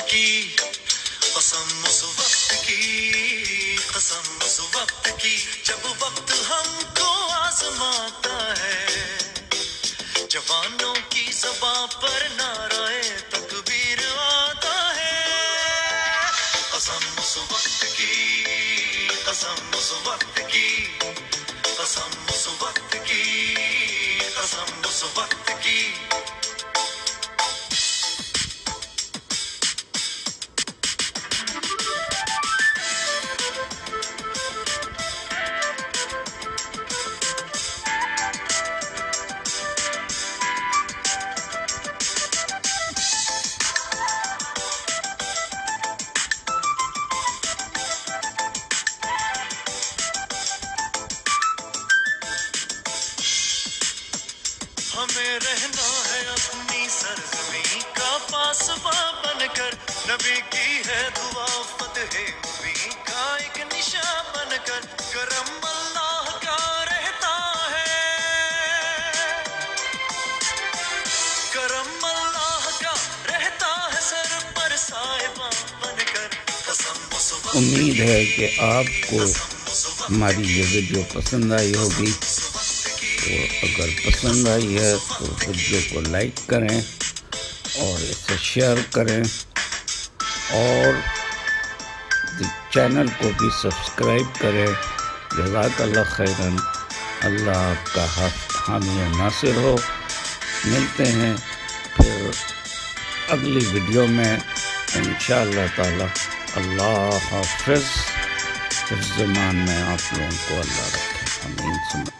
की कसम उस वक्त की, कसम उस वक्त की जब वक्त हमको आजमाता है, जवानों की ज़बां पर नाराए तकबीर आता है। कसम उस वक्त की, कसम उस वक्त की, कसम उस वक्त की, कसम उस वक्त की। हमें रहना है अपनी सरज़मीं का पासबां बनकर, नबी की है दुआ फ़तह मुबीन का एक निशान बनकर, करम अल्लाह का रहता है, करम अल्लाह का रहता है सर पर साहिबां बनकर। कसम उस वक्त, उम्मीद है कि आपको हमारी ये वीडियो पसंद आई होगी। तो अगर पसंद आई है तो वीडियो को लाइक करें और इसे शेयर करें और चैनल को भी सब्सक्राइब करें। जज़ाकल्लाह खैरन। अल्लाह आपका हामी व नासिर हो। मिलते हैं फिर अगली वीडियो में इंशाअल्लाह ताला। अल्लाह हाफ़िज़। इस ज़मान में आप लोगों को अल्लाह रखे। आमीन।